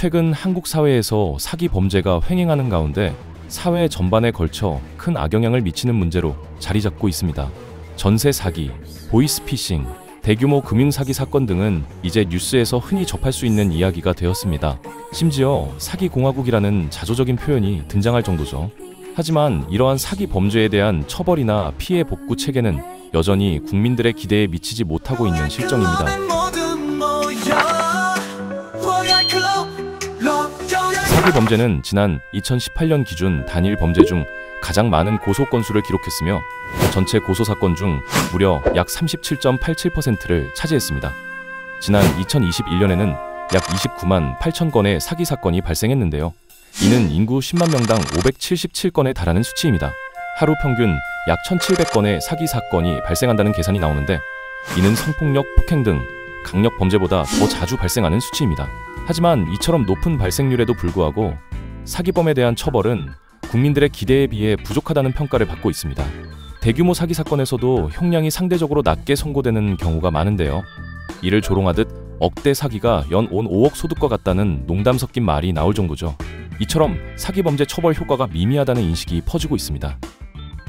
최근 한국 사회에서 사기 범죄가 횡행하는 가운데 사회 전반에 걸쳐 큰 악영향을 미치는 문제로 자리 잡고 있습니다. 전세 사기, 보이스피싱, 대규모 금융사기 사건 등은 이제 뉴스에서 흔히 접할 수 있는 이야기가 되었습니다. 심지어 사기공화국이라는 자조적인 표현이 등장할 정도죠. 하지만 이러한 사기 범죄에 대한 처벌이나 피해 복구 체계는 여전히 국민들의 기대에 미치지 못하고 있는 실정입니다. 사기 범죄는 지난 2018년 기준 단일 범죄 중 가장 많은 고소 건수를 기록했으며 전체 고소 사건 중 무려 약 37.87%를 차지했습니다. 지난 2021년에는 약 29만 8천 건의 사기 사건이 발생했는데요. 이는 인구 10만 명당 577건에 달하는 수치입니다. 하루 평균 약 1,700건의 사기 사건이 발생한다는 계산이 나오는데 이는 성폭력, 폭행 등 강력 범죄보다 더 자주 발생하는 수치입니다. 하지만 이처럼 높은 발생률에도 불구하고 사기범에 대한 처벌은 국민들의 기대에 비해 부족하다는 평가를 받고 있습니다. 대규모 사기 사건에서도 형량이 상대적으로 낮게 선고되는 경우가 많은데요. 이를 조롱하듯 억대 사기가 연 5억 소득과 같다는 농담 섞인 말이 나올 정도죠. 이처럼 사기범죄 처벌 효과가 미미하다는 인식이 퍼지고 있습니다.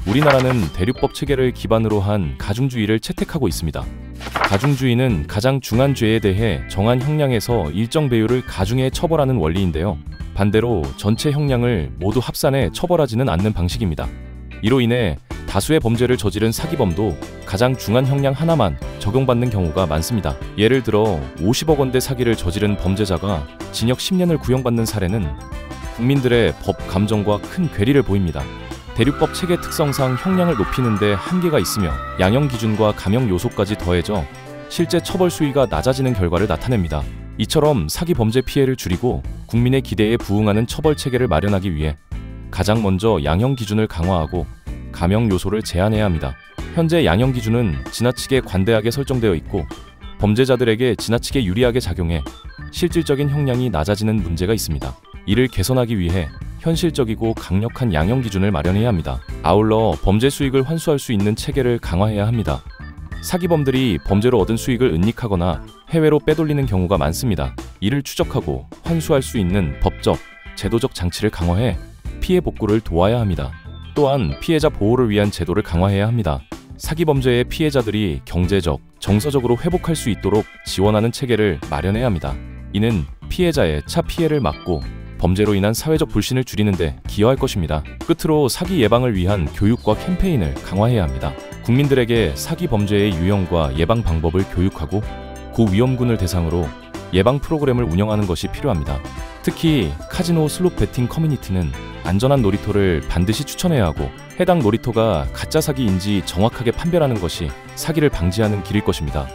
우리나라는 대륙법 체계를 기반으로 한 가중주의를 채택하고 있습니다. 가중주의는 가장 중한 죄에 대해 정한 형량에서 일정 배율을 가중해 처벌하는 원리인데요. 반대로 전체 형량을 모두 합산해 처벌하지는 않는 방식입니다. 이로 인해 다수의 범죄를 저지른 사기범도 가장 중한 형량 하나만 적용받는 경우가 많습니다. 예를 들어 50억 원대 사기를 저지른 범죄자가 징역 10년을 구형받는 사례는 국민들의 법 감정과 큰 괴리를 보입니다. 대륙법 체계 특성상 형량을 높이는 데 한계가 있으며 양형 기준과 감형 요소까지 더해져 실제 처벌 수위가 낮아지는 결과를 나타냅니다. 이처럼 사기 범죄 피해를 줄이고 국민의 기대에 부응하는 처벌 체계를 마련하기 위해 가장 먼저 양형 기준을 강화하고 감형 요소를 제한해야 합니다. 현재 양형 기준은 지나치게 관대하게 설정되어 있고 범죄자들에게 지나치게 유리하게 작용해 실질적인 형량이 낮아지는 문제가 있습니다. 이를 개선하기 위해 현실적이고 강력한 양형 기준을 마련해야 합니다. 아울러 범죄 수익을 환수할 수 있는 체계를 강화해야 합니다. 사기범들이 범죄로 얻은 수익을 은닉하거나 해외로 빼돌리는 경우가 많습니다. 이를 추적하고 환수할 수 있는 법적, 제도적 장치를 강화해 피해 복구를 도와야 합니다. 또한 피해자 보호를 위한 제도를 강화해야 합니다. 사기범죄의 피해자들이 경제적, 정서적으로 회복할 수 있도록 지원하는 체계를 마련해야 합니다. 이는 피해자의 차 피해를 막고 범죄로 인한 사회적 불신을 줄이는 데 기여할 것입니다. 끝으로 사기 예방을 위한 교육과 캠페인을 강화해야 합니다. 국민들에게 사기 범죄의 유형과 예방 방법을 교육하고 고위험군을 대상으로 예방 프로그램을 운영하는 것이 필요합니다. 특히 카지노 슬롯 베팅 커뮤니티는 안전한 놀이터를 반드시 추천해야 하고 해당 놀이터가 가짜 사기인지 정확하게 판별하는 것이 사기를 방지하는 길일 것입니다.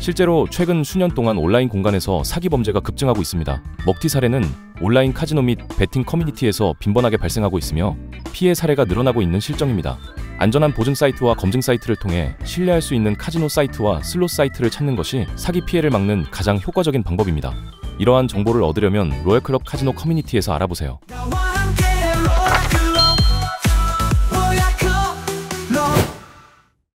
실제로 최근 수년 동안 온라인 공간에서 사기 범죄가 급증하고 있습니다. 먹튀 사례는 온라인 카지노 및 베팅 커뮤니티에서 빈번하게 발생하고 있으며 피해 사례가 늘어나고 있는 실정입니다. 안전한 보증 사이트와 검증 사이트를 통해 신뢰할 수 있는 카지노 사이트와 슬롯 사이트를 찾는 것이 사기 피해를 막는 가장 효과적인 방법입니다. 이러한 정보를 얻으려면 로얄클럽 카지노 커뮤니티에서 알아보세요.